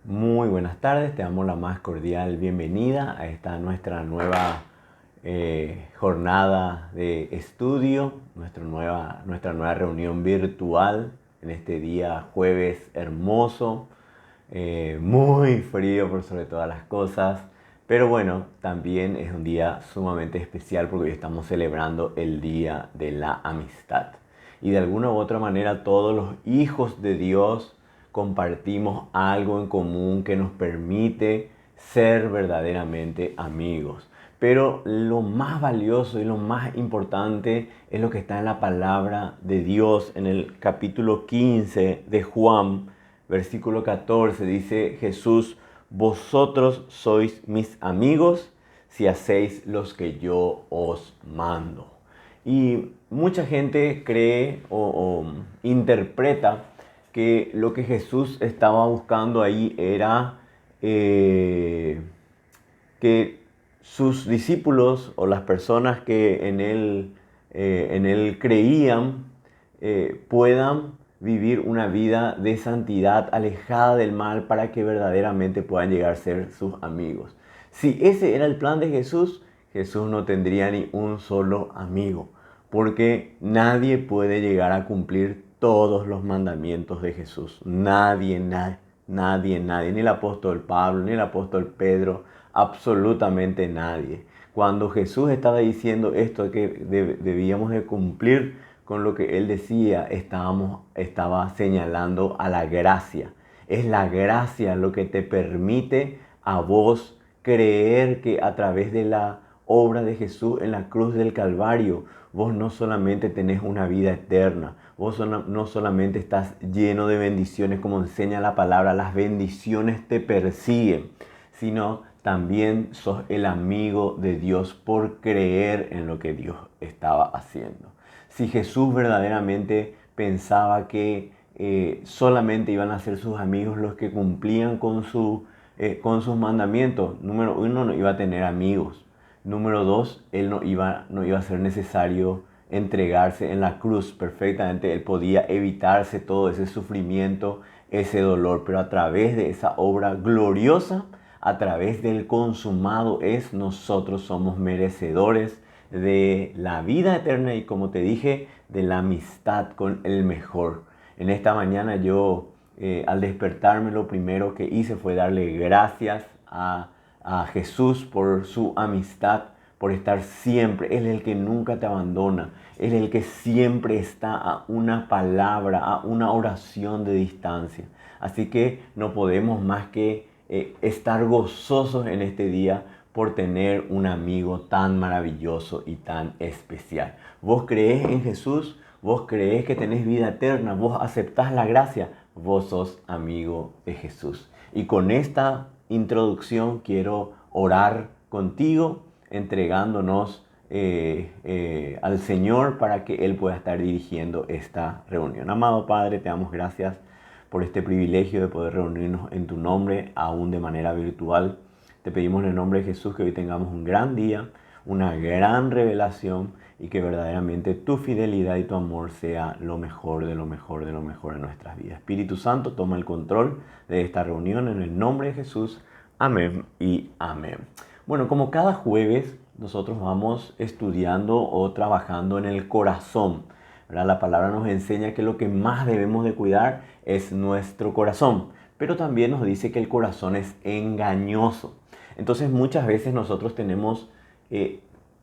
Muy buenas tardes, te damos la más cordial bienvenida a esta nuestra nueva jornada de estudio, nuestra nueva reunión virtual en este día jueves hermoso, muy frío por sobre todas las cosas, pero bueno, también es un día sumamente especial porque hoy estamos celebrando el Día de la Amistad. Y de alguna u otra manera todos los hijos de Dios compartimos algo en común que nos permite ser verdaderamente amigos. Pero lo más valioso y lo más importante es lo que está en la palabra de Dios en el capítulo 15 de Juan, versículo 14. Dice Jesús: vosotros sois mis amigos si hacéis los que yo os mando. Y mucha gente cree o interpreta que lo que Jesús estaba buscando ahí era eh, que sus discípulos o las personas que en él creían puedan vivir una vida de santidad alejada del mal para que verdaderamente puedan llegar a ser sus amigos. Si ese era el plan de Jesús, Jesús no tendría ni un solo amigo, porque nadie puede llegar a cumplir todos los mandamientos de Jesús. Nadie, ni el apóstol Pablo, ni el apóstol Pedro, absolutamente nadie. Cuando Jesús estaba diciendo esto que debíamos de cumplir con lo que Él decía, estaba señalando a la gracia. Es la gracia lo que te permite a vos creer que a través de la obra de Jesús en la cruz del Calvario, vos no solamente tenés una vida eterna, vos no solamente estás lleno de bendiciones como enseña la palabra, las bendiciones te persiguen, sino también sos el amigo de Dios por creer en lo que Dios estaba haciendo. Si Jesús verdaderamente pensaba que solamente iban a ser sus amigos los que cumplían con sus mandamientos, número uno, no iba a tener amigos. Número dos, él no iba a ser necesario entregarse en la cruz perfectamente. Él podía evitarse todo ese sufrimiento, ese dolor, pero a través de esa obra gloriosa, a través del consumado nosotros somos merecedores de la vida eterna y, como te dije, de la amistad con el mejor. En esta mañana yo, al despertarme, lo primero que hice fue darle gracias a Jesús por su amistad, por estar siempre. Él es el que nunca te abandona. Él es el que siempre está a una palabra, a una oración de distancia. Así que no podemos más que estar gozosos en este día por tener un amigo tan maravilloso y tan especial. ¿Vos creés en Jesús? ¿Vos creés que tenés vida eterna? ¿Vos aceptás la gracia? Vos sos amigo de Jesús. Y con esta introducción quiero orar contigo, entregándonos al Señor para que Él pueda estar dirigiendo esta reunión. Amado Padre, te damos gracias por este privilegio de poder reunirnos en tu nombre, aún de manera virtual. Te pedimos en el nombre de Jesús que hoy tengamos un gran día, una gran revelación y que verdaderamente tu fidelidad y tu amor sea lo mejor de lo mejor de lo mejor en nuestras vidas. Espíritu Santo, toma el control de esta reunión en el nombre de Jesús. Amén y amén. Bueno, como cada jueves nosotros vamos estudiando o trabajando en el corazón, ¿verdad? La palabra nos enseña que lo que más debemos de cuidar es nuestro corazón, pero también nos dice que el corazón es engañoso. Entonces muchas veces nosotros tenemos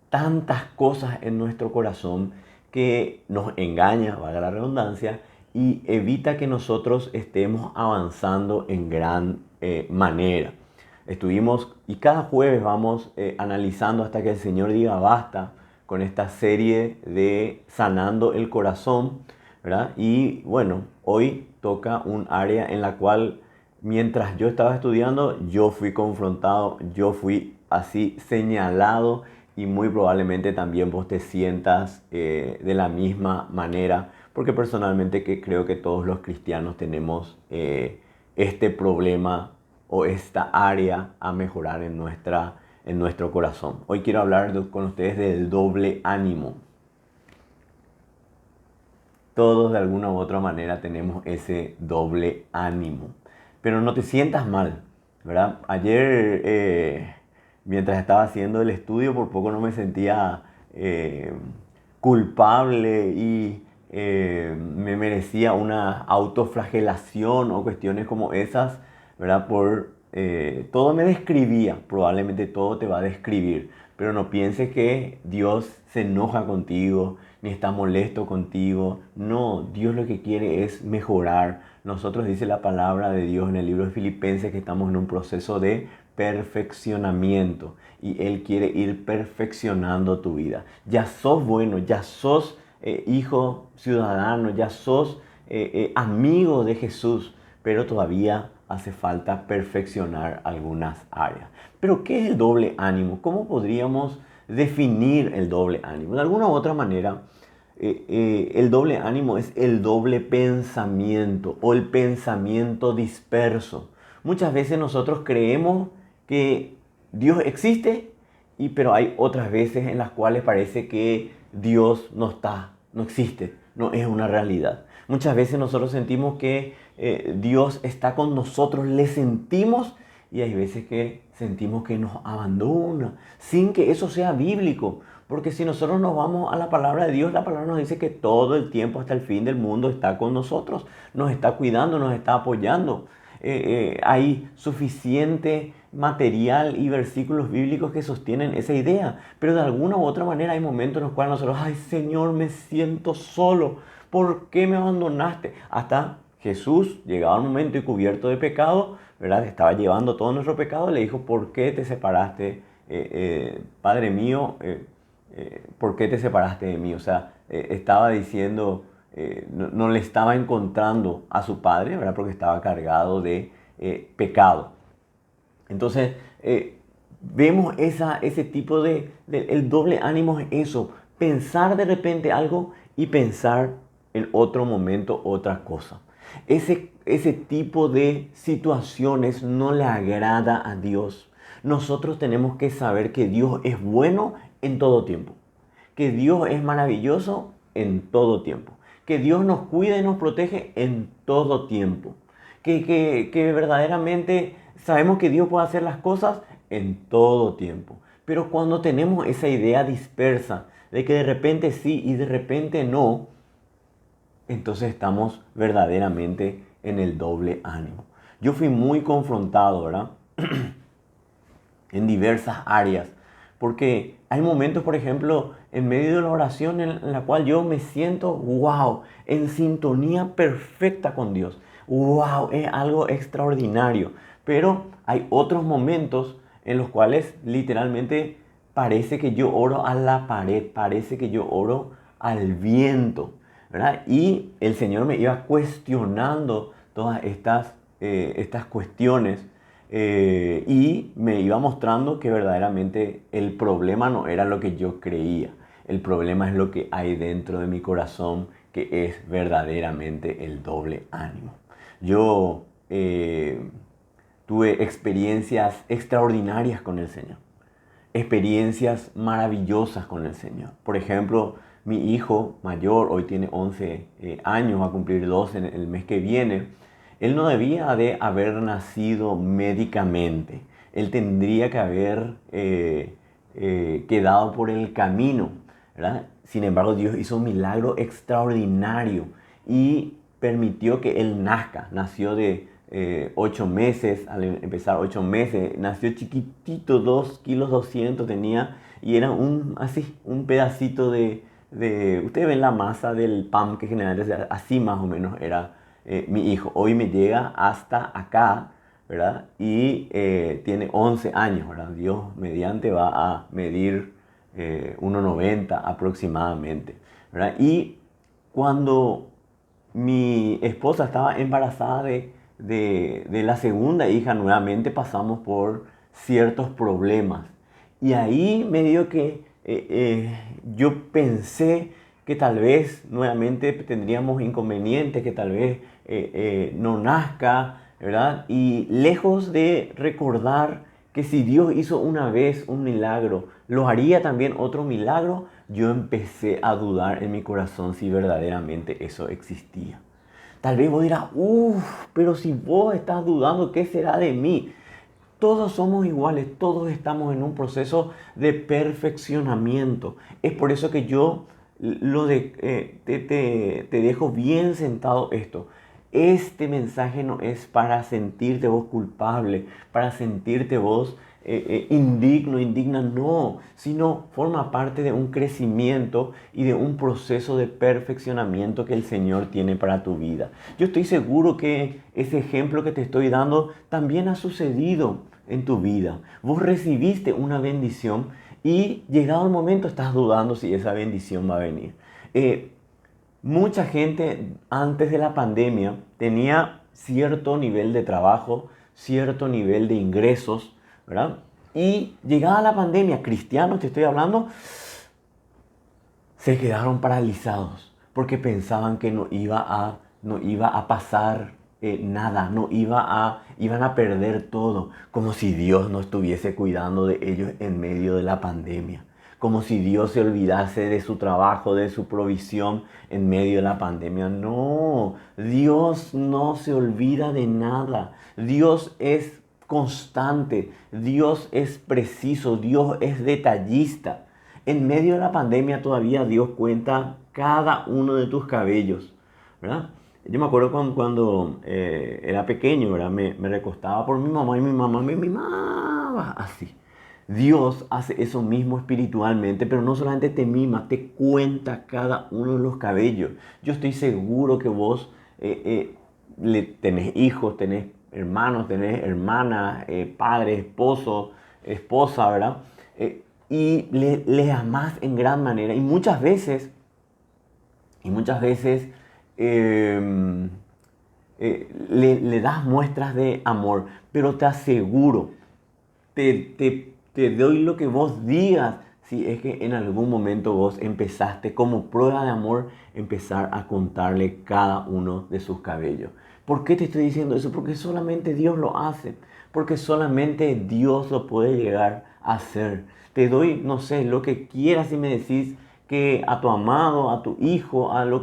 tantas cosas en nuestro corazón que nos engaña, valga la redundancia, y evita que nosotros estemos avanzando en gran manera. Estuvimos y cada jueves vamos analizando hasta que el Señor diga basta con esta serie de sanando el corazón, ¿verdad? Y bueno, hoy toca un área en la cual mientras yo estaba estudiando, yo fui confrontado, yo fui así señalado y muy probablemente también vos te sientas de la misma manera, porque personalmente creo que todos los cristianos tenemos este problema o esta área a mejorar en nuestro corazón. Hoy quiero hablar con ustedes del doble ánimo. Todos de alguna u otra manera tenemos ese doble ánimo. pero no te sientas mal, ¿verdad? Ayer, mientras estaba haciendo el estudio, por poco no me sentía culpable y me merecía una autoflagelación o cuestiones como esas, ¿verdad? Todo me describía, probablemente todo te va a describir, pero no pienses que Dios se enoja contigo, ni está molesto contigo. No, Dios lo que quiere es mejorar. Nosotros dice la palabra de Dios en el libro de Filipenses que estamos en un proceso de perfeccionamiento y Él quiere ir perfeccionando tu vida. Ya sos bueno, ya sos hijo ciudadano, ya sos amigo de Jesús, pero todavía hace falta perfeccionar algunas áreas. Pero ¿qué es el doble ánimo? ¿Cómo podríamos definir el doble ánimo? De alguna u otra manera, el doble ánimo es el doble pensamiento o el pensamiento disperso. Muchas veces nosotros creemos que Dios existe, pero hay otras veces en las cuales parece que Dios no está, no existe, no es una realidad. Muchas veces nosotros sentimos que Dios está con nosotros, le sentimos, y hay veces que sentimos que nos abandona, sin que eso sea bíblico. Porque si nosotros nos vamos a la palabra de Dios, la palabra nos dice que todo el tiempo hasta el fin del mundo está con nosotros, nos está cuidando, nos está apoyando. Hay suficiente material y versículos bíblicos que sostienen esa idea, pero de alguna u otra manera hay momentos en los cuales nosotros, ay Señor, me siento solo, ¿por qué me abandonaste? Hasta Jesús, llegado al momento y cubierto de pecado, ¿verdad? Estaba llevando todo nuestro pecado, le dijo, ¿por qué te separaste, Padre mío? ¿Por qué te separaste de mí? O sea, estaba diciendo, no le estaba encontrando a su padre, ¿verdad? Porque estaba cargado de pecado. Entonces, vemos ese tipo el doble ánimo es eso, pensar de repente algo y pensar en otro momento otra cosa. Ese tipo de situaciones no le agrada a Dios. Nosotros tenemos que saber que Dios es bueno en todo tiempo, que Dios es maravilloso en todo tiempo, que Dios nos cuida y nos protege en todo tiempo, que verdaderamente sabemos que Dios puede hacer las cosas en todo tiempo. Pero cuando tenemos esa idea dispersa de que de repente sí y de repente no, entonces estamos verdaderamente en el doble ánimo. Yo fui muy confrontado, ¿verdad? En diversas áreas. Porque hay momentos, por ejemplo, en medio de la oración en la cual yo me siento, wow, en sintonía perfecta con Dios. Wow, es algo extraordinario. Pero hay otros momentos en los cuales literalmente parece que yo oro a la pared, parece que yo oro al viento, ¿verdad? Y el Señor me iba cuestionando todas estas cuestiones y me iba mostrando que verdaderamente el problema no era lo que yo creía. El problema es lo que hay dentro de mi corazón, que es verdaderamente el doble ánimo. Yo tuve experiencias extraordinarias con el Señor, experiencias maravillosas con el Señor. Por ejemplo, mi hijo mayor, hoy tiene 11 años, va a cumplir 12 en el mes que viene. Él no debía de haber nacido médicamente. Él tendría que haber quedado por el camino, ¿verdad? Sin embargo, Dios hizo un milagro extraordinario y permitió que él nazca. Nació de 8 meses, al empezar 8 meses, nació chiquitito, 2 kilos 200 tenía, y era un pedacito ustedes ven la masa del pan que generalmente así más o menos era mi hijo. Hoy me llega hasta acá, ¿verdad? Y tiene 11 años, ¿verdad? Dios mediante va a medir 1,90 aproximadamente, ¿verdad? Y cuando mi esposa estaba embarazada de la segunda hija, nuevamente pasamos por ciertos problemas. Y ahí medio que yo pensé que tal vez nuevamente tendríamos inconvenientes, que tal vez no nazca, ¿verdad? Y lejos de recordar que si Dios hizo una vez un milagro, lo haría también otro milagro, yo empecé a dudar en mi corazón si verdaderamente eso existía. Tal vez vos dirás, pero si vos estás dudando, ¿qué será de mí? Todos somos iguales, todos estamos en un proceso de perfeccionamiento. Es por eso que yo te dejo bien sentado esto. Este mensaje no es para sentirte vos culpable, para sentirte vos indigna, no, sino forma parte de un crecimiento y de un proceso de perfeccionamiento que el Señor tiene para tu vida. Yo estoy seguro que ese ejemplo que te estoy dando también ha sucedido en tu vida. Vos recibiste una bendición y llegado el momento estás dudando si esa bendición va a venir. Mucha gente antes de la pandemia tenía cierto nivel de trabajo, cierto nivel de ingresos, ¿verdad? Y llegada la pandemia, cristianos te estoy hablando, se quedaron paralizados porque pensaban que no iba a pasar nada, iban a perder todo, como si Dios no estuviese cuidando de ellos en medio de la pandemia, como si Dios se olvidase de su trabajo, de su provisión en medio de la pandemia. No, Dios no se olvida de nada. Dios es constante, Dios es preciso, Dios es detallista. En medio de la pandemia todavía Dios cuenta cada uno de tus cabellos, ¿verdad? Yo me acuerdo cuando era pequeño, ¿verdad? Me recostaba por mi mamá y mi mamá me mimaba así. Dios hace eso mismo espiritualmente, pero no solamente te mima, te cuenta cada uno de los cabellos. Yo estoy seguro que vos tenés hijos, tenés hermanos, tenés hermanas, padre, esposo, esposa, ¿verdad? Y le amás en gran manera. Y muchas veces le das muestras de amor, pero te aseguro, te doy lo que vos digas si es que en algún momento vos empezaste como prueba de amor, empezar a contarle cada uno de sus cabellos. ¿Por qué te estoy diciendo eso? Porque solamente Dios lo hace, porque solamente Dios lo puede llegar a hacer. Te doy, no sé, lo que quieras y me decís que a tu amado, a tu hijo, al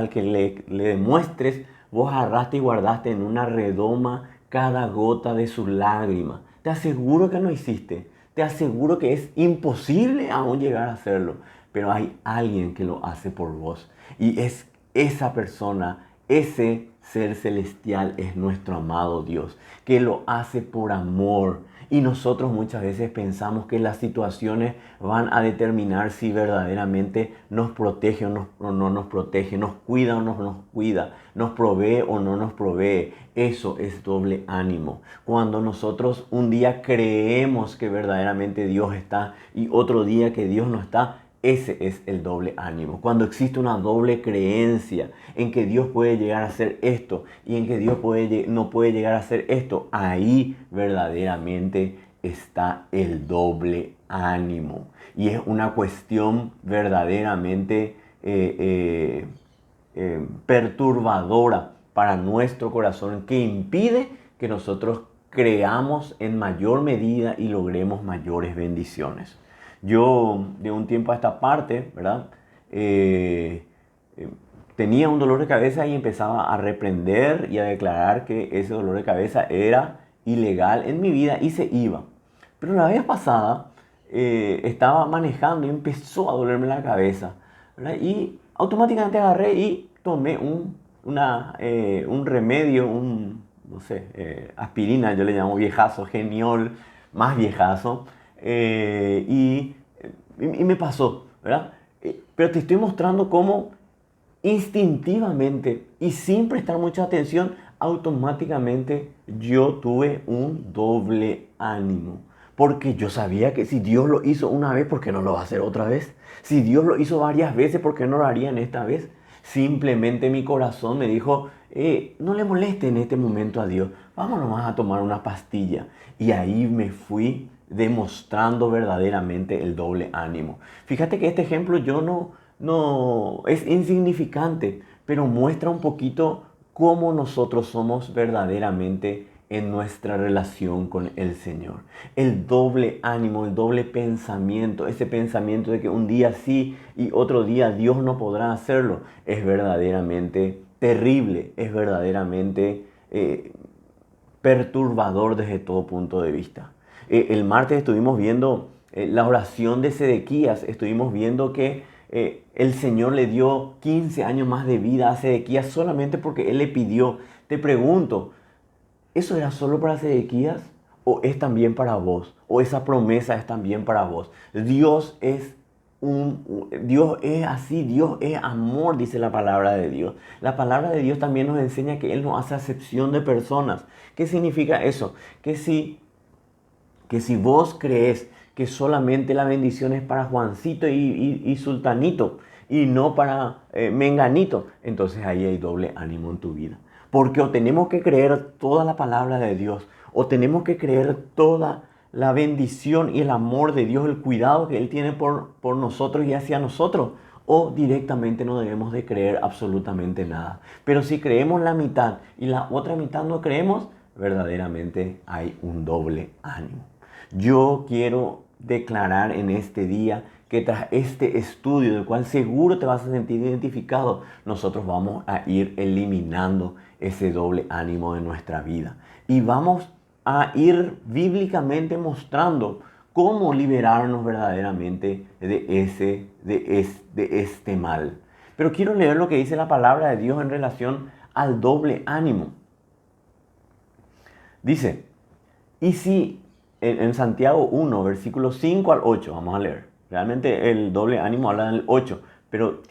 que le demuestres, vos agarraste y guardaste en una redoma cada gota de su lágrima. Te aseguro que no hiciste. Te aseguro que es imposible aún llegar a hacerlo. Pero hay alguien que lo hace por vos. Y es esa persona, ese ser celestial es nuestro amado Dios, que lo hace por amor. Y nosotros muchas veces pensamos que las situaciones van a determinar si verdaderamente nos protege o no nos protege, nos cuida o no nos cuida, nos provee o no nos provee. Eso es doble ánimo. Cuando nosotros un día creemos que verdaderamente Dios está y otro día que Dios no está, ese es el doble ánimo. Cuando existe una doble creencia en que Dios puede llegar a hacer esto y en que Dios no puede llegar a hacer esto, ahí verdaderamente está el doble ánimo. Y es una cuestión verdaderamente perturbadora para nuestro corazón que impide que nosotros creamos en mayor medida y logremos mayores bendiciones. Yo de un tiempo a esta parte, ¿verdad? Tenía un dolor de cabeza y empezaba a reprender y a declarar que ese dolor de cabeza era ilegal en mi vida y se iba. Pero la vez pasada estaba manejando y empezó a dolerme la cabeza, ¿verdad? Y automáticamente agarré y tomé un remedio, no sé, aspirina, yo le llamo viejazo, geniol, más viejazo. Y me pasó, ¿verdad? Pero te estoy mostrando cómo instintivamente y sin prestar mucha atención, automáticamente yo tuve un doble ánimo. Porque yo sabía que si Dios lo hizo una vez, ¿por qué no lo va a hacer otra vez? Si Dios lo hizo varias veces, ¿por qué no lo haría en esta vez? Simplemente mi corazón me dijo, no le moleste en este momento a Dios, vamos nomás a tomar una pastilla. Y ahí me fui demostrando verdaderamente el doble ánimo. Fíjate que este ejemplo no es insignificante, pero muestra un poquito cómo nosotros somos verdaderamente en nuestra relación con el Señor. El doble ánimo, el doble pensamiento, ese pensamiento de que un día sí y otro día Dios no podrá hacerlo, es verdaderamente terrible, es verdaderamente perturbador desde todo punto de vista. El martes estuvimos viendo la oración de Sedequías, estuvimos viendo que el Señor le dio 15 años más de vida a Sedequías solamente porque él le pidió. Te pregunto, ¿eso era solo para Sedequías o es también para vos? ¿O esa promesa es también para vos? Dios es así, Dios es amor, dice la palabra de Dios. La palabra de Dios también nos enseña que Él no hace acepción de personas. ¿Qué significa eso? Que si vos crees que solamente la bendición es para Juancito y Sultanito y no para Menganito, entonces ahí hay doble ánimo en tu vida. Porque o tenemos que creer toda la palabra de Dios, o tenemos que creer toda la bendición y el amor de Dios, el cuidado que Él tiene por nosotros y hacia nosotros, o directamente no debemos de creer absolutamente nada. Pero si creemos la mitad y la otra mitad no creemos, verdaderamente hay un doble ánimo. Yo quiero declarar en este día que tras este estudio, del cual seguro te vas a sentir identificado, nosotros vamos a ir eliminando ese doble ánimo de nuestra vida. Y vamos a ir bíblicamente mostrando cómo liberarnos verdaderamente de este mal. Pero quiero leer lo que dice la palabra de Dios en relación al doble ánimo. Dice, y si en Santiago 1, versículos 5 al 8, vamos a leer. Realmente el doble ánimo habla del 8, pero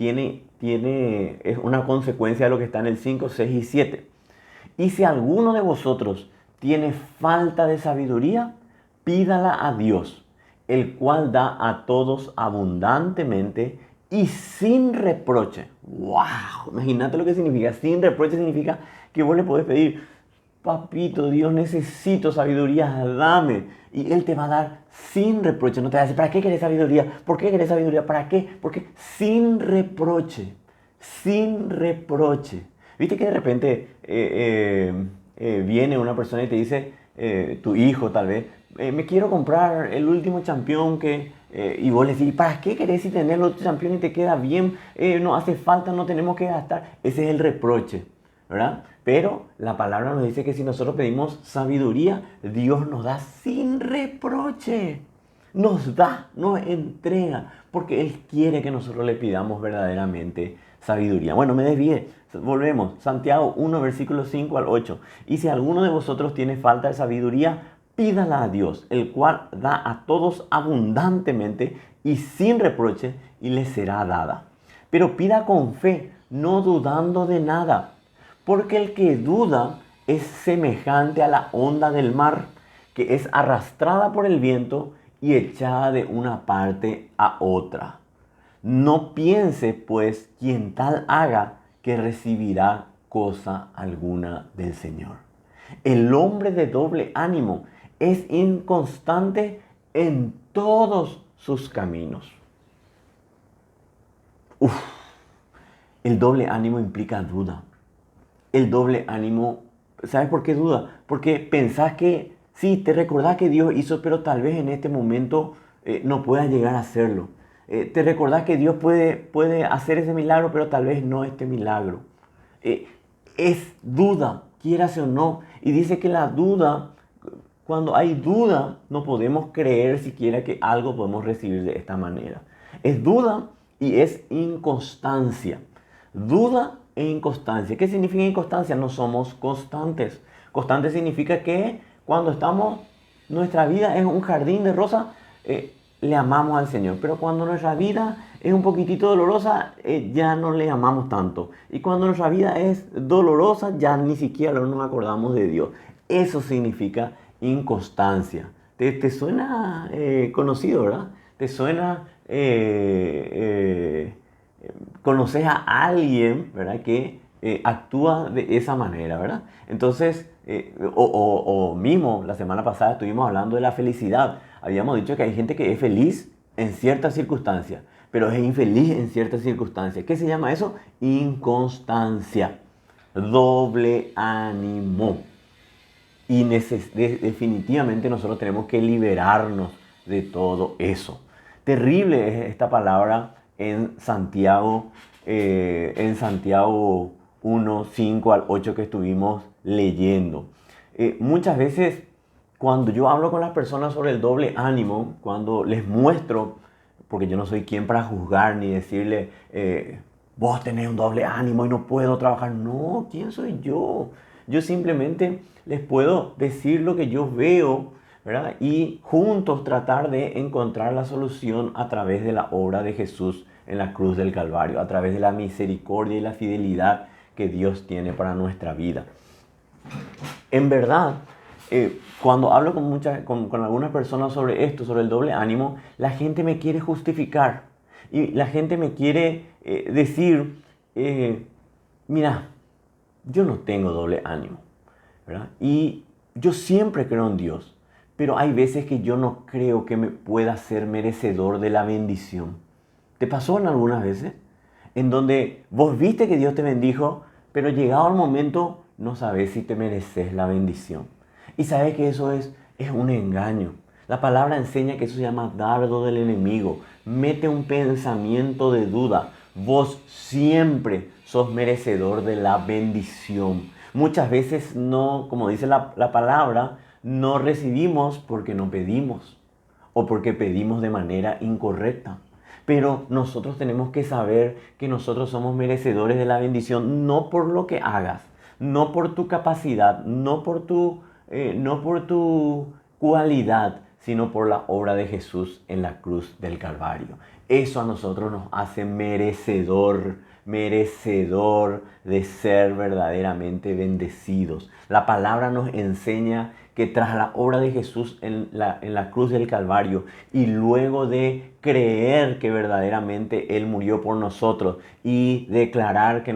es una consecuencia de lo que está en el 5, 6 y 7. Y si alguno de vosotros tiene falta de sabiduría, pídala a Dios, el cual da a todos abundantemente y sin reproche. ¡Wow! Imagínate lo que significa. Sin reproche significa que vos le podés pedir, papito Dios, necesito sabiduría, dame. Y Él te va a dar sin reproche. No te va a decir, ¿para qué querés sabiduría? ¿Por qué querés sabiduría? ¿Para qué? Porque sin reproche. Sin reproche. Viste que de repente viene una persona y te dice, tu hijo tal vez, me quiero comprar el último campeón y vos le decís, ¿para qué querés si tenés el otro campeón y te queda bien? No hace falta, no tenemos que gastar. Ese es el reproche, ¿verdad? Pero la palabra nos dice que si nosotros pedimos sabiduría, Dios nos da sin reproche. Nos da, nos entrega, porque Él quiere que nosotros le pidamos verdaderamente sabiduría. Bueno, me desvié. Volvemos. Santiago 1, versículos 5 al 8. Y si alguno de vosotros tiene falta de sabiduría, pídala a Dios, el cual da a todos abundantemente y sin reproche, y le será dada. Pero pida con fe, no dudando de nada, porque el que duda es semejante a la onda del mar, que es arrastrada por el viento y echada de una parte a otra. No piense, pues, quien tal haga, que recibirá cosa alguna del Señor. El hombre de doble ánimo es inconstante en todos sus caminos. El doble ánimo implica duda. El doble ánimo, ¿sabes por qué duda? Porque pensás que, sí, te recordás que Dios hizo, pero tal vez en este momento no puedas llegar a hacerlo. Te recordás que Dios puede hacer ese milagro, pero tal vez no este milagro. Es duda, quieras o no. Y dice que la duda, cuando hay duda, no podemos creer siquiera que algo podemos recibir de esta manera. Es duda y es inconstancia. Duda e inconstancia. ¿Qué significa inconstancia? No somos constantes. Constante significa que cuando nuestra vida es un jardín de rosas, le amamos al Señor. Pero cuando nuestra vida es un poquitito dolorosa, ya no le amamos tanto. Y cuando nuestra vida es dolorosa, ya ni siquiera nos acordamos de Dios. Eso significa inconstancia. ¿Te suena conocido, verdad? ¿Te suena... conoces a alguien, ¿verdad?, que actúa de esa manera, ¿verdad? Entonces, o mismo la semana pasada estuvimos hablando de la felicidad. Habíamos dicho que hay gente que es feliz en ciertas circunstancias, pero es infeliz en ciertas circunstancias. ¿Qué se llama eso? Inconstancia. Doble ánimo. Y definitivamente nosotros tenemos que liberarnos de todo eso. Terrible es esta palabra en Santiago 1, 5 al 8 que estuvimos leyendo. Muchas veces cuando yo hablo con las personas sobre el doble ánimo, cuando les muestro, porque yo no soy quien para juzgar ni decirle, vos tenés un doble ánimo y no puedo trabajar. No, ¿quién soy yo? Yo simplemente les puedo decir lo que yo veo, ¿verdad? Y juntos tratar de encontrar la solución a través de la obra de Jesús en la cruz del Calvario, a través de la misericordia y la fidelidad que Dios tiene para nuestra vida. En verdad, cuando hablo con algunas personas sobre esto, sobre el doble ánimo, la gente me quiere justificar y la gente me quiere decir, mira, yo no tengo doble ánimo, ¿verdad? Y yo siempre creo en Dios, pero hay veces que yo no creo que me pueda ser merecedor de la bendición. ¿Te pasó en algunas veces? En donde vos viste que Dios te bendijo, pero llegado el momento no sabes si te mereces la bendición. Y sabes que eso es un engaño. La palabra enseña que eso se llama dardo del enemigo. Mete un pensamiento de duda. Vos siempre sos merecedor de la bendición. Muchas veces no, como dice la palabra, no recibimos porque no pedimos o porque pedimos de manera incorrecta. Pero nosotros tenemos que saber que nosotros somos merecedores de la bendición, no por lo que hagas, no por tu capacidad, no por tu cualidad, sino por la obra de Jesús en la cruz del Calvario. Eso a nosotros nos hace merecedor de ser verdaderamente bendecidos. La palabra nos enseña que tras la obra de Jesús en la cruz del Calvario y luego de creer que verdaderamente Él murió por nosotros y declarar que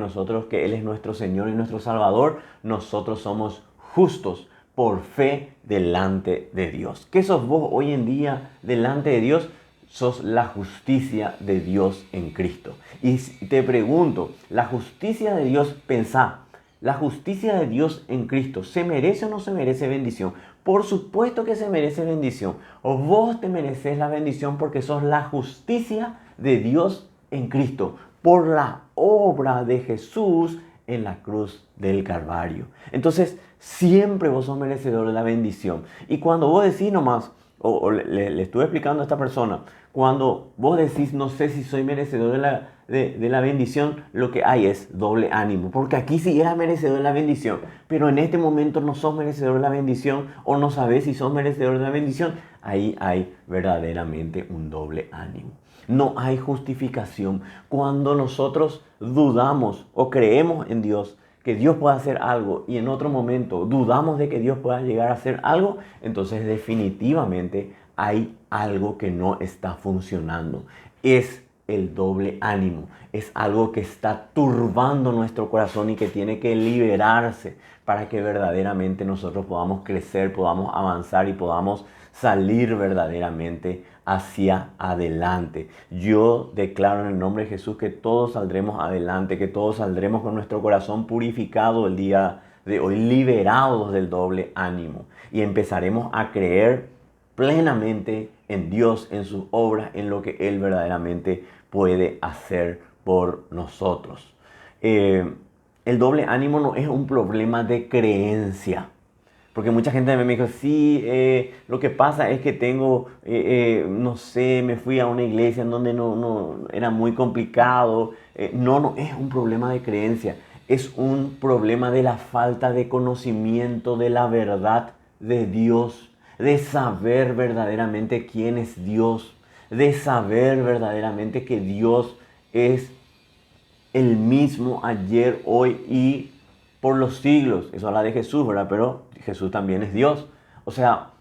Él es nuestro Señor y nuestro Salvador, nosotros somos justos por fe delante de Dios. ¿Qué sos vos hoy en día delante de Dios? Sos la justicia de Dios en Cristo. Y te pregunto, la justicia de Dios, pensá, la justicia de Dios en Cristo, ¿se merece o no se merece bendición? Por supuesto que se merece bendición. O vos te mereces la bendición porque sos la justicia de Dios en Cristo, por la obra de Jesús en la cruz del Calvario. Entonces, siempre vos sos merecedor de la bendición. Y cuando vos decís nomás, o le estuve explicando a esta persona, cuando vos decís no sé si soy merecedor de la bendición, lo que hay es doble ánimo, porque aquí sí eras merecedor de la bendición, pero en este momento no sos merecedor de la bendición o no sabes si sos merecedor de la bendición. Ahí hay verdaderamente un doble ánimo. No hay justificación. Cuando nosotros dudamos o creemos en Dios, que Dios pueda hacer algo y en otro momento dudamos de que Dios pueda llegar a hacer algo, entonces definitivamente hay algo que no está funcionando. Es el doble ánimo. Es algo que está turbando nuestro corazón y que tiene que liberarse para que verdaderamente nosotros podamos crecer, podamos avanzar y podamos salir verdaderamente hacia adelante. Yo declaro en el nombre de Jesús que todos saldremos adelante, que todos saldremos con nuestro corazón purificado el día de hoy, liberados del doble ánimo y empezaremos a creer plenamente en Dios, en sus obras, en lo que Él verdaderamente puede hacer por nosotros. El doble ánimo no es un problema de creencia. Porque mucha gente me dijo, sí, lo que pasa es que tengo, no sé, me fui a una iglesia en donde no era muy complicado. No es un problema de creencia. Es un problema de la falta de conocimiento de la verdad de Dios. De saber verdaderamente quién es Dios. De saber verdaderamente que Dios es el mismo ayer, hoy y por los siglos. Eso habla de Jesús, ¿verdad? Pero Jesús también es Dios. O sea,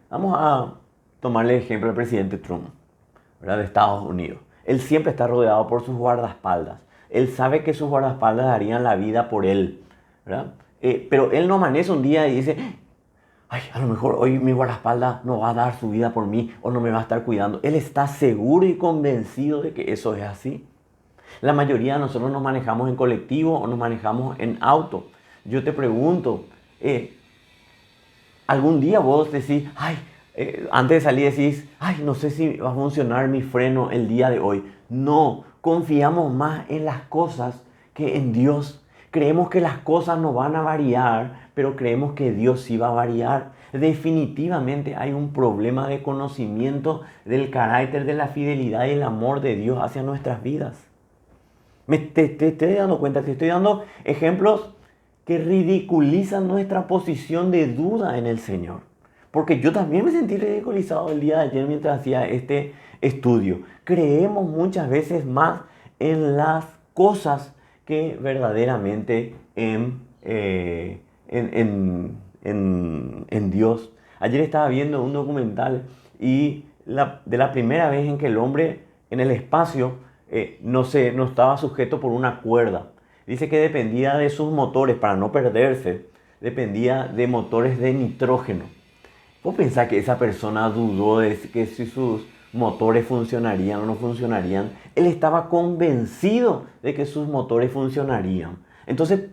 vamos a tomarle ejemplo al presidente Trump, ¿verdad? De Estados Unidos. Él siempre está rodeado por sus guardaespaldas. Él sabe que sus guardaespaldas darían la vida por él, ¿verdad? Pero él no amanece un día y dice, ay, a lo mejor hoy mi guardaespaldas no va a dar su vida por mí o no me va a estar cuidando. Él está seguro y convencido de que eso es así. La mayoría de nosotros nos manejamos en colectivo o nos manejamos en auto. Yo te pregunto, ¿algún día vos decís, ay, antes de salir decís, ay, no sé si va a funcionar mi freno el día de hoy? No, confiamos más en las cosas que en Dios. Creemos que las cosas no van a variar, pero creemos que Dios sí va a variar. Definitivamente hay un problema de conocimiento del carácter, de la fidelidad y el amor de Dios hacia nuestras vidas. Te estoy dando cuenta, te estoy dando ejemplos que ridiculizan nuestra posición de duda en el Señor. Porque yo también me sentí ridiculizado el día de ayer mientras hacía este estudio. Creemos muchas veces más en las cosas que verdaderamente en Dios. Ayer estaba viendo un documental y de la primera vez en que el hombre en el espacio no estaba sujeto por una cuerda. Dice que dependía de sus motores, para no perderse, dependía de motores de nitrógeno. ¿Vos pensás que esa persona dudó de que si sus motores funcionarían o no funcionarían? Él estaba convencido de que sus motores funcionarían. Entonces,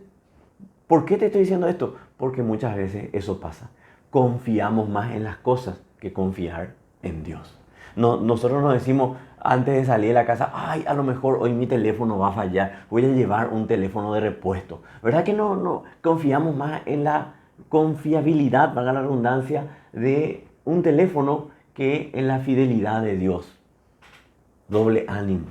¿por qué te estoy diciendo esto? Porque muchas veces eso pasa. Confiamos más en las cosas que confiar en Dios. Nosotros nos decimos antes de salir de la casa, ay, a lo mejor hoy mi teléfono va a fallar, voy a llevar un teléfono de repuesto. ¿Verdad que no confiamos más en la confiabilidad, valga la redundancia, de un teléfono que en la fidelidad de Dios? Doble ánimo,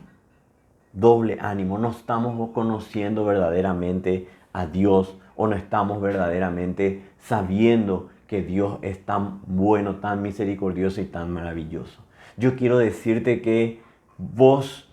doble ánimo. No estamos conociendo verdaderamente a Dios o no estamos verdaderamente sabiendo que Dios es tan bueno, tan misericordioso y tan maravilloso. Yo quiero decirte que vos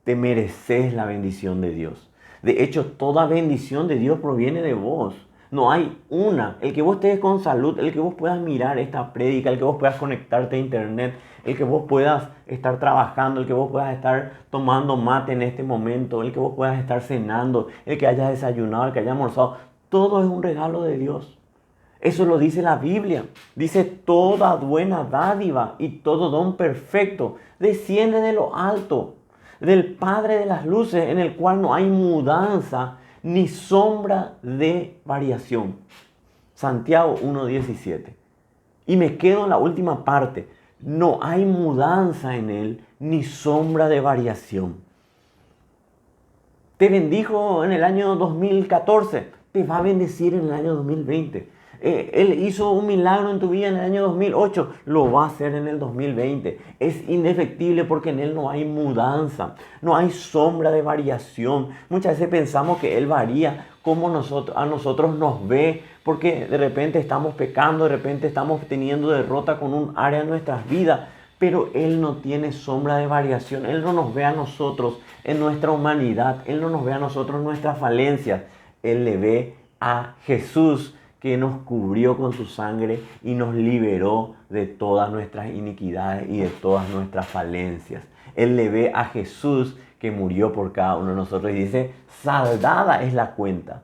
te mereces la bendición de Dios. De hecho, toda bendición de Dios proviene de vos. No hay una. El que vos estés con salud, el que vos puedas mirar esta prédica, el que vos puedas conectarte a internet, el que vos puedas estar trabajando, el que vos puedas estar tomando mate en este momento, el que vos puedas estar cenando, el que hayas desayunado, el que hayas almorzado. Todo es un regalo de Dios. Eso lo dice la Biblia. Dice, toda buena dádiva y todo don perfecto desciende de lo alto, del Padre de las luces, en el cual no hay mudanza ni sombra de variación. Santiago 1:17. Y me quedo en la última parte. No hay mudanza en él ni sombra de variación. Te bendijo en el año 2014, te va a bendecir en el año 2020. Él hizo un milagro en tu vida en el año 2008, lo va a hacer en el 2020. Es indefectible porque en Él no hay mudanza, no hay sombra de variación. Muchas veces pensamos que Él varía como a nosotros nos ve, porque de repente estamos pecando, de repente estamos teniendo derrota con un área de nuestras vidas. Pero Él no tiene sombra de variación. Él no nos ve a nosotros en nuestra humanidad. Él no nos ve a nosotros en nuestras falencias. Él le ve a Jesús, que nos cubrió con su sangre y nos liberó de todas nuestras iniquidades y de todas nuestras falencias. Él le ve a Jesús que murió por cada uno de nosotros y dice, saldada es la cuenta,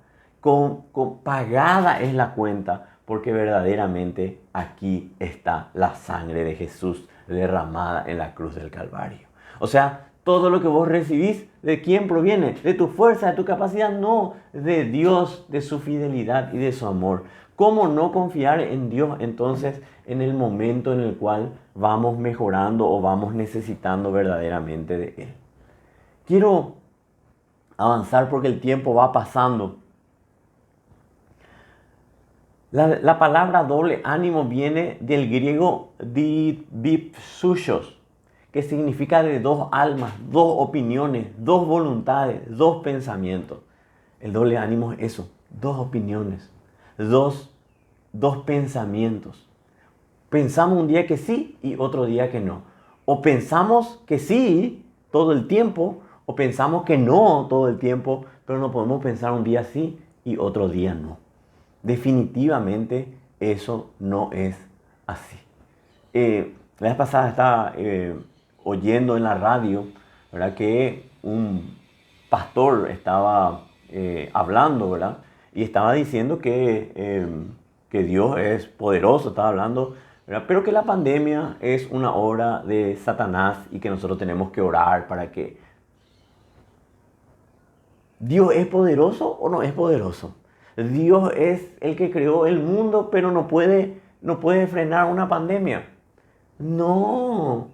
pagada es la cuenta, porque verdaderamente aquí está la sangre de Jesús derramada en la cruz del Calvario. O sea, todo lo que vos recibís, ¿de quién proviene? ¿De tu fuerza, de tu capacidad? No, de Dios, de su fidelidad y de su amor. ¿Cómo no confiar en Dios entonces en el momento en el cual vamos mejorando o vamos necesitando verdaderamente de Él? Quiero avanzar porque el tiempo va pasando. La palabra doble ánimo viene del griego dipsuchos, que significa de dos almas, dos opiniones, dos voluntades, dos pensamientos. El doble ánimo es eso, dos opiniones, dos pensamientos. Pensamos un día que sí y otro día que no. O pensamos que sí todo el tiempo, o pensamos que no todo el tiempo, pero no podemos pensar un día sí y otro día no. Definitivamente eso no es así. La vez pasada estaba oyendo en la radio, ¿verdad?, que un pastor estaba hablando, ¿verdad?, y estaba diciendo que Dios es poderoso, estaba hablando, ¿verdad?, pero que la pandemia es una obra de Satanás y que nosotros tenemos que orar para que... ¿Dios es poderoso o no es poderoso? Dios es el que creó el mundo, pero no puede frenar una pandemia. No,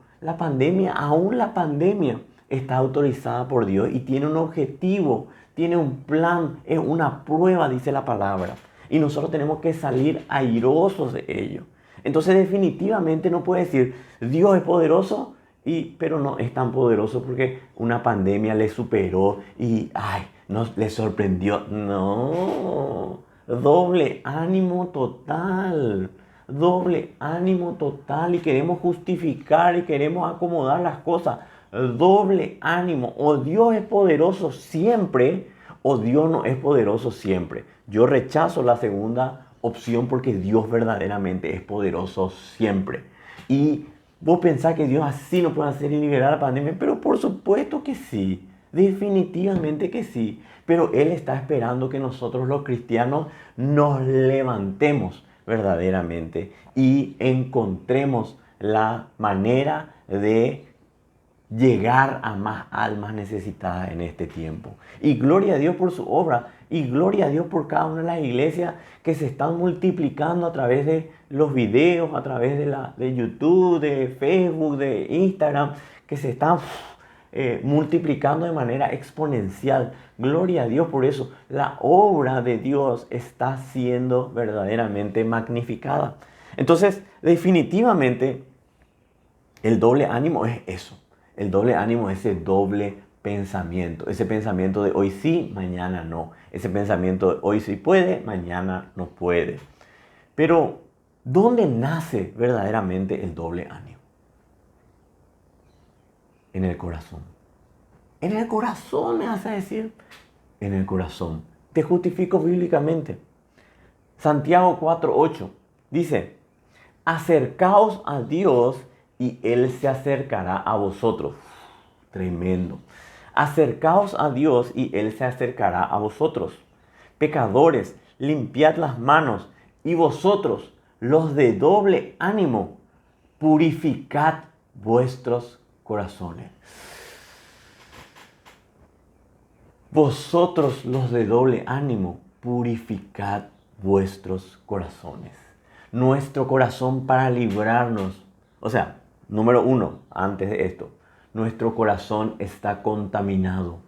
aún la pandemia está autorizada por Dios y tiene un objetivo, tiene un plan, es una prueba, dice la palabra. Y nosotros tenemos que salir airosos de ello. Entonces definitivamente no puede decir, Dios es poderoso, pero no es tan poderoso porque una pandemia le superó y no, le sorprendió. No, doble ánimo total. Doble ánimo total y queremos justificar y queremos acomodar las cosas. Doble ánimo. O Dios es poderoso siempre o Dios no es poderoso siempre. Yo rechazo la segunda opción porque Dios verdaderamente es poderoso siempre. Y vos pensás que Dios así no puede hacer y liberar la pandemia, pero por supuesto que sí. Definitivamente que sí. Pero Él está esperando que nosotros los cristianos nos levantemos verdaderamente y encontremos la manera de llegar a más almas necesitadas en este tiempo. Y gloria a Dios por su obra y gloria a Dios por cada una de las iglesias que se están multiplicando a través de los videos, a través de YouTube, de Facebook, de Instagram, que se están multiplicando de manera exponencial. Gloria a Dios por eso. La obra de Dios está siendo verdaderamente magnificada. Entonces, definitivamente, el doble ánimo es eso. El doble ánimo es ese doble pensamiento. Ese pensamiento de hoy sí, mañana no. Ese pensamiento de hoy sí puede, mañana no puede. Pero, ¿dónde nace verdaderamente el doble ánimo? En el corazón. En el corazón, me vas a decir. En el corazón. Te justifico bíblicamente. Santiago 4:8 dice, acercaos a Dios y Él se acercará a vosotros. Tremendo. Acercaos a Dios y Él se acercará a vosotros. Pecadores, limpiad las manos y vosotros, los de doble ánimo, purificad vuestros corazones. Vosotros, los de doble ánimo, purificad vuestros corazones. Nuestro corazón para librarnos. O sea, número uno, antes de esto, nuestro corazón está contaminado.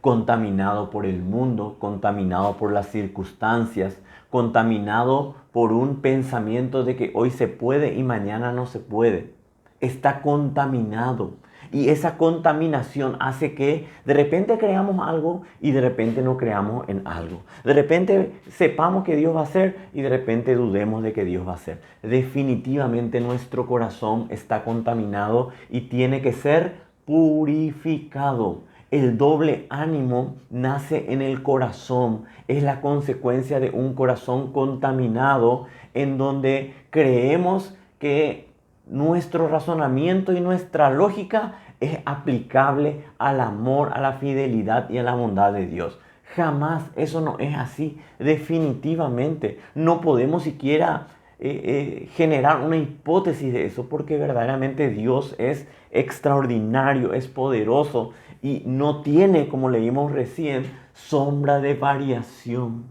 Contaminado por el mundo, contaminado por las circunstancias, contaminado por un pensamiento de que hoy se puede y mañana no se puede. Está contaminado. Y esa contaminación hace que de repente creamos algo y de repente no creamos en algo. De repente sepamos que Dios va a hacer y de repente dudemos de que Dios va a hacer. Definitivamente nuestro corazón está contaminado y tiene que ser purificado. El doble ánimo nace en el corazón. Es la consecuencia de un corazón contaminado en donde creemos que nuestro razonamiento y nuestra lógica es aplicable al amor, a la fidelidad y a la bondad de Dios. Jamás, eso no es así. Definitivamente no podemos siquiera generar una hipótesis de eso, porque verdaderamente Dios es extraordinario, es poderoso y no tiene, como leímos recién, sombra de variación.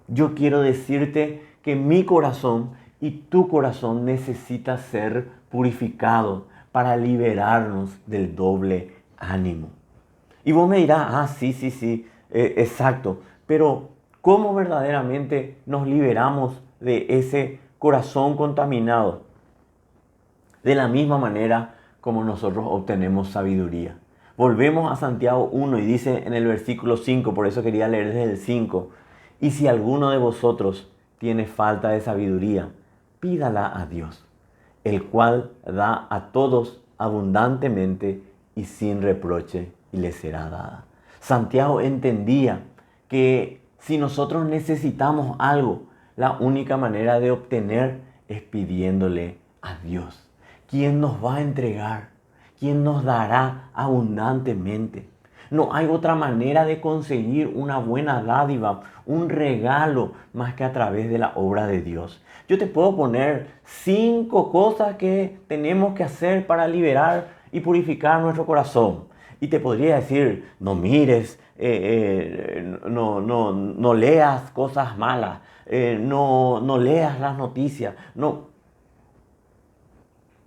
Yo quiero decirte que mi corazón y tu corazón necesita ser purificado para liberarnos del doble ánimo. Y vos me dirás, sí, exacto. Pero ¿cómo verdaderamente nos liberamos de ese corazón contaminado? De la misma manera como nosotros obtenemos sabiduría. Volvemos a Santiago 1 y dice en el versículo 5, por eso quería leer desde el 5, y si alguno de vosotros tiene falta de sabiduría, pídala a Dios, el cual da a todos abundantemente y sin reproche, y le será dada. Santiago entendía que si nosotros necesitamos algo, la única manera de obtener es pidiéndole a Dios. ¿Quién nos va a entregar? ¿Quién nos dará abundantemente? No hay otra manera de conseguir una buena dádiva, un regalo, más que a través de la obra de Dios. Yo te puedo poner 5 cosas que tenemos que hacer para liberar y purificar nuestro corazón. Y te podría decir, no mires, no leas cosas malas, no leas las noticias. No,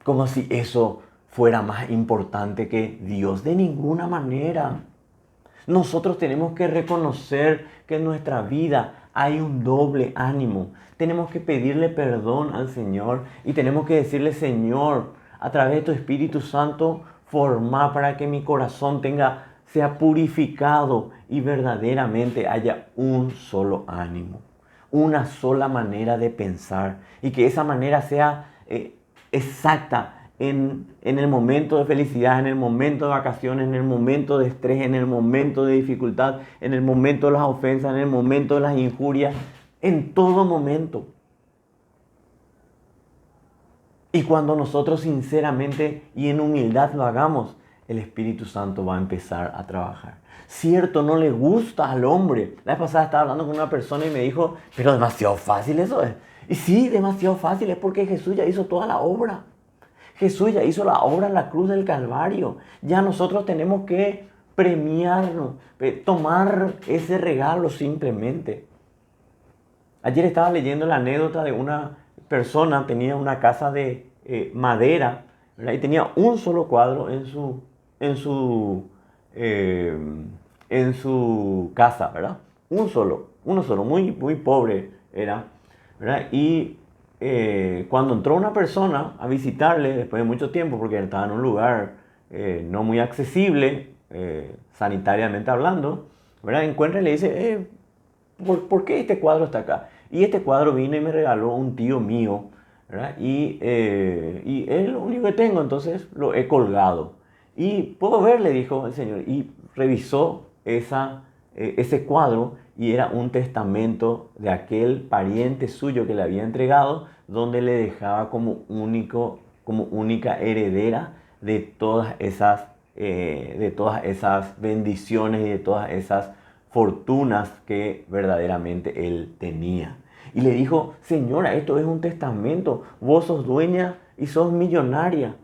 como si eso fuera más importante que Dios. De ninguna manera. Nosotros tenemos que reconocer que en nuestra vida hay un doble ánimo. Tenemos que pedirle perdón al Señor y tenemos que decirle: Señor, a través de tu Espíritu Santo, forma para que mi corazón sea purificado y verdaderamente haya un solo ánimo, una sola manera de pensar, y que esa manera sea exacta en el momento de felicidad, en el momento de vacaciones, en el momento de estrés, en el momento de dificultad, en el momento de las ofensas, en el momento de las injurias, en todo momento. Y cuando nosotros sinceramente y en humildad lo hagamos, el Espíritu Santo va a empezar a trabajar. Cierto, no le gusta al hombre. La vez pasada estaba hablando con una persona y me dijo: pero demasiado fácil eso es. Y sí, demasiado fácil, es porque Jesús ya hizo toda la obra. Jesús ya hizo la obra en la cruz del Calvario. Ya nosotros tenemos que premiarnos, tomar ese regalo simplemente. Ayer estaba leyendo la anécdota de una persona, tenía una casa de madera, ¿verdad? Y tenía un solo cuadro en su, eh, en su casa, ¿verdad? Uno solo, muy, muy pobre era, ¿verdad? Y cuando entró una persona a visitarle después de mucho tiempo, porque estaba en un lugar no muy accesible, sanitariamente hablando, ¿verdad? Encuentra y le dice: ¿por qué este cuadro está acá? Y este cuadro vino y me regaló un tío mío, ¿verdad? Y es lo único que tengo, entonces lo he colgado. Y puedo ver, le dijo el Señor, y revisó ese cuadro, y era un testamento de aquel pariente suyo que le había entregado, donde le dejaba como única heredera de todas esas bendiciones y de todas esas fortunas que verdaderamente él tenía. Y le dijo: señora, esto es un testamento, vos sos dueña y sos millonaria.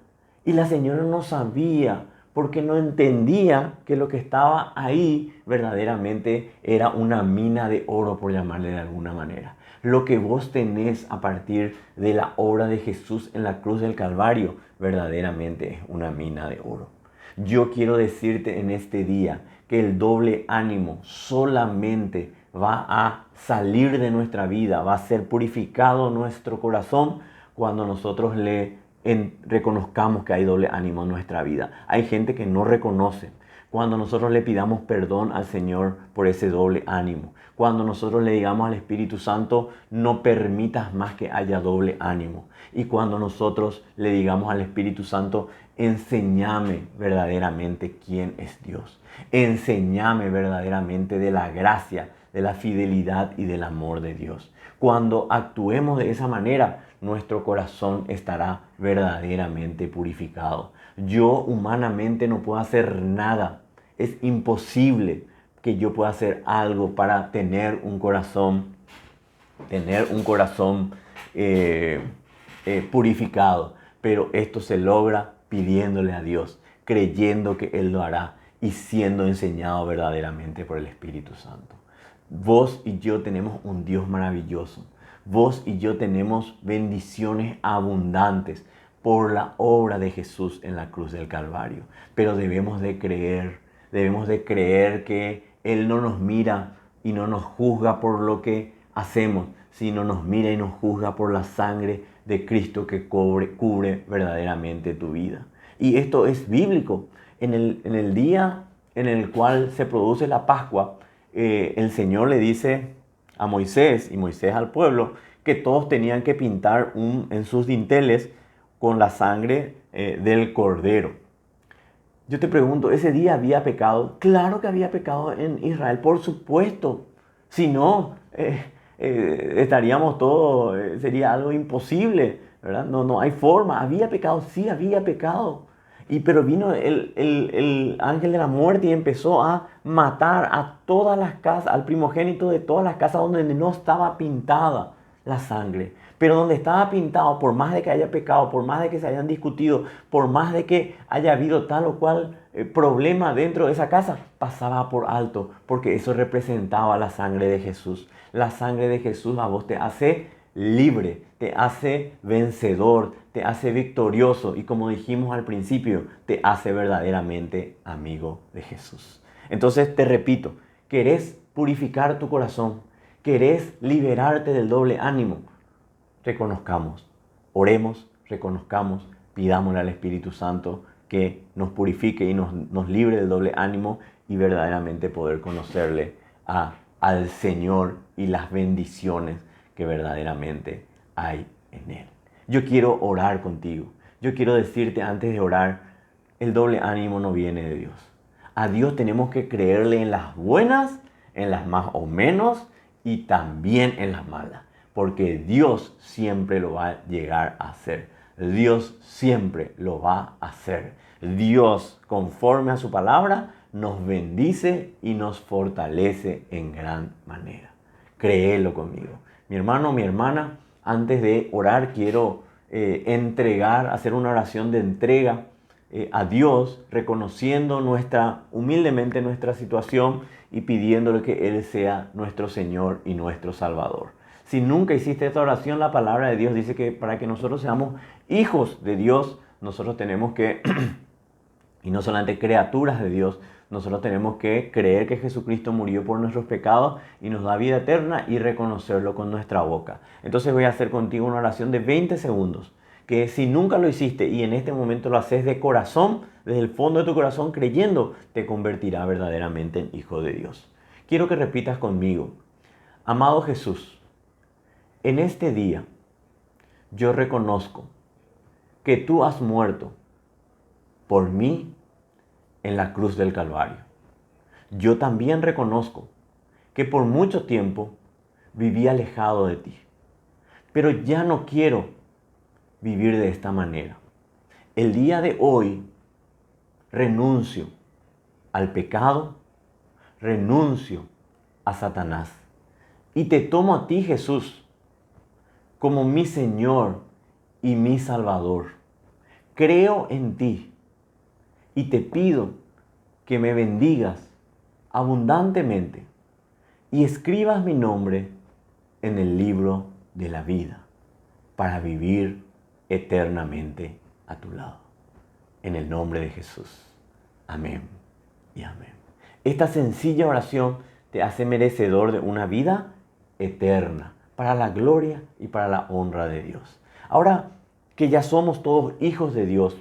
Y la señora no sabía, porque no entendía que lo que estaba ahí verdaderamente era una mina de oro, por llamarle de alguna manera. Lo que vos tenés a partir de la obra de Jesús en la cruz del Calvario verdaderamente es una mina de oro. Yo quiero decirte en este día que el doble ánimo solamente va a salir de nuestra vida, va a ser purificado nuestro corazón cuando nosotros reconozcamos que hay doble ánimo en nuestra vida. Hay gente que no reconoce. Cuando nosotros le pidamos perdón al Señor por ese doble ánimo, cuando nosotros le digamos al Espíritu Santo: no permitas más que haya doble ánimo, y cuando nosotros le digamos al Espíritu Santo: enséñame verdaderamente quién es Dios, enséñame verdaderamente de la gracia, de la fidelidad y del amor de Dios. Cuando actuemos de esa manera, nuestro corazón estará verdaderamente purificado. Yo humanamente no puedo hacer nada. Es imposible que yo pueda hacer algo para tener un corazón purificado. Pero esto se logra pidiéndole a Dios, creyendo que Él lo hará y siendo enseñado verdaderamente por el Espíritu Santo. Vos y yo tenemos un Dios maravilloso. Vos y yo tenemos bendiciones abundantes por la obra de Jesús en la cruz del Calvario. Pero debemos de creer que Él no nos mira y no nos juzga por lo que hacemos, sino nos mira y nos juzga por la sangre de Cristo que cubre verdaderamente tu vida. Y esto es bíblico. En el día en el cual se produce la Pascua, el Señor le dice a Moisés y Moisés al pueblo que todos tenían que pintar en sus dinteles con la sangre del cordero. Yo te pregunto, ¿ese día había pecado? Claro que había pecado en Israel, por supuesto. Si no, estaríamos todos, sería algo imposible, ¿verdad? No hay forma. ¿Había pecado? Sí, había pecado. Pero vino el ángel de la muerte y empezó a matar a todas las casas, al primogénito de todas las casas donde no estaba pintada la sangre. Pero donde estaba pintado, por más de que haya pecado, por más de que se hayan discutido, por más de que haya habido tal o cual problema dentro de esa casa, pasaba por alto, porque eso representaba la sangre de Jesús. La sangre de Jesús a vos te hace libre, te hace vencedor, te hace victorioso y como dijimos al principio, te hace verdaderamente amigo de Jesús. Entonces te repito, ¿querés purificar tu corazón? ¿Querés liberarte del doble ánimo? Reconozcamos, oremos, reconozcamos, pidámosle al Espíritu Santo que nos purifique y nos libre del doble ánimo y verdaderamente poder conocerle al Señor y las bendiciones que verdaderamente hay en Él. Yo quiero orar contigo. Yo quiero decirte antes de orar, el doble ánimo no viene de Dios. A Dios tenemos que creerle en las buenas, en las más o menos y también en las malas. Porque Dios siempre lo va a llegar a hacer. Dios siempre lo va a hacer. Dios, conforme a su palabra, nos bendice y nos fortalece en gran manera. Créelo conmigo. Mi hermano, mi hermana, antes de orar quiero hacer una oración de entrega a Dios, reconociendo humildemente nuestra situación y pidiéndole que Él sea nuestro Señor y nuestro Salvador. Si nunca hiciste esta oración, la palabra de Dios dice que para que nosotros seamos hijos de Dios, nosotros tenemos que, y no solamente criaturas de Dios, nosotros tenemos que creer que Jesucristo murió por nuestros pecados y nos da vida eterna y reconocerlo con nuestra boca. Entonces voy a hacer contigo una oración de 20 segundos, que si nunca lo hiciste y en este momento lo haces de corazón, desde el fondo de tu corazón creyendo, te convertirá verdaderamente en hijo de Dios. Quiero que repitas conmigo: amado Jesús, en este día yo reconozco que tú has muerto por mí en la cruz del Calvario. Yo también reconozco que por mucho tiempo viví alejado de ti, pero ya no quiero vivir de esta manera. El día de hoy renuncio al pecado, renuncio a Satanás y te tomo a ti, Jesús, como mi Señor y mi Salvador. Creo en ti y te pido que me bendigas abundantemente y escribas mi nombre en el libro de la vida para vivir eternamente a tu lado. En el nombre de Jesús. Amén y amén. Esta sencilla oración te hace merecedor de una vida eterna, para la gloria y para la honra de Dios. Ahora que ya somos todos hijos de Dios,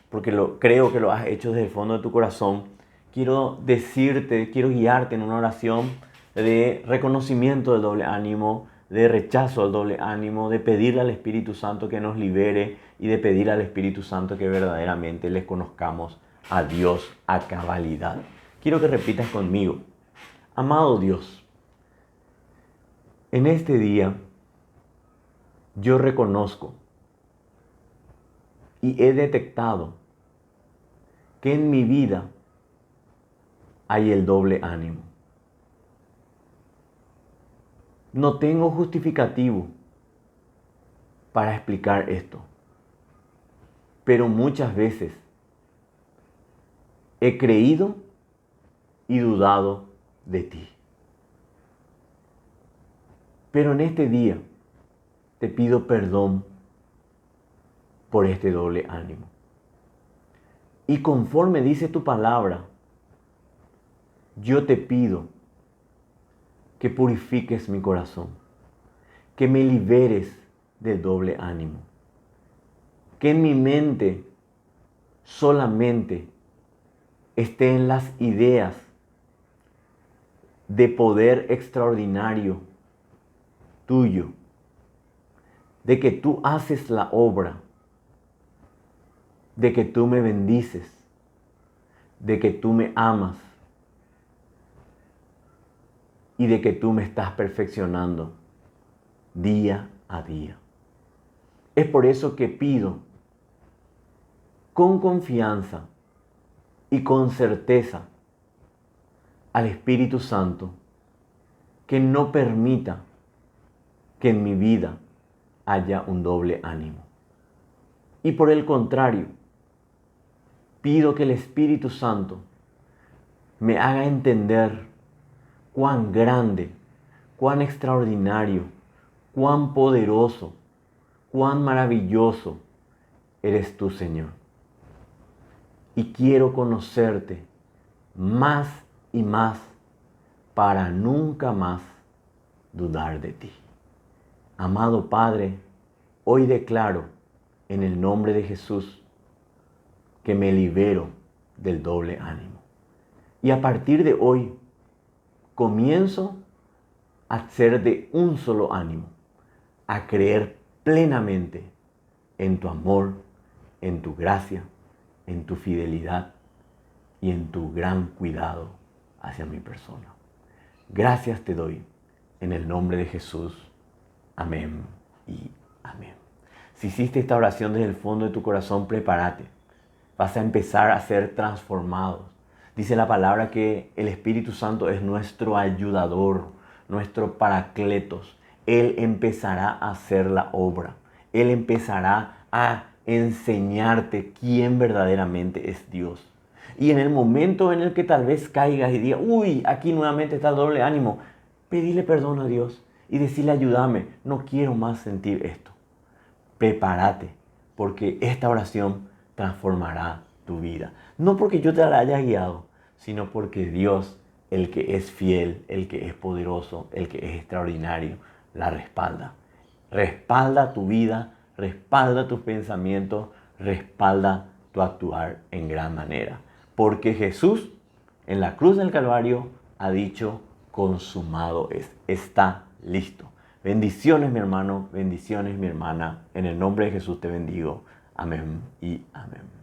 porque creo que lo has hecho desde el fondo de tu corazón, quiero guiarte en una oración de reconocimiento del doble ánimo, de rechazo al doble ánimo, de pedirle al Espíritu Santo que nos libere y de pedirle al Espíritu Santo que verdaderamente les conozcamos a Dios a cabalidad. Quiero que repitas conmigo: amado Dios, en este día yo reconozco y he detectado que en mi vida hay el doble ánimo. No tengo justificativo para explicar esto, pero muchas veces he creído y dudado de ti. Pero en este día te pido perdón por este doble ánimo. Y conforme dice tu palabra, yo te pido que purifiques mi corazón, que me liberes del doble ánimo, que en mi mente solamente estén las ideas de poder extraordinario tuyo, de que tú haces la obra, de que tú me bendices, de que tú me amas y de que tú me estás perfeccionando día a día. Es por eso que pido con confianza y con certeza al Espíritu Santo que no permita que en mi vida haya un doble ánimo. Y por el contrario, pido que el Espíritu Santo me haga entender cuán grande, cuán extraordinario, cuán poderoso, cuán maravilloso eres tú, Señor. Y quiero conocerte más y más para nunca más dudar de ti. Amado Padre, hoy declaro en el nombre de Jesús que me libero del doble ánimo. Y a partir de hoy comienzo a ser de un solo ánimo, a creer plenamente en tu amor, en tu gracia, en tu fidelidad y en tu gran cuidado hacia mi persona. Gracias te doy en el nombre de Jesús. Amén y amén. Si hiciste esta oración desde el fondo de tu corazón, prepárate. Vas a empezar a ser transformado. Dice la palabra que el Espíritu Santo es nuestro ayudador, nuestro paracletos. Él empezará a hacer la obra. Él empezará a enseñarte quién verdaderamente es Dios. Y en el momento en el que tal vez caigas y digas, uy, aquí nuevamente está el doble ánimo, pedile perdón a Dios y decirle, ayúdame, no quiero más sentir esto. Prepárate, porque esta oración transformará tu vida. No porque yo te la haya guiado, sino porque Dios, el que es fiel, el que es poderoso, el que es extraordinario, la respalda. Respalda tu vida, respalda tus pensamientos, respalda tu actuar en gran manera. Porque Jesús en la cruz del Calvario ha dicho, consumado es, está listo. Bendiciones mi hermano, bendiciones mi hermana. En el nombre de Jesús te bendigo. Amén y amén.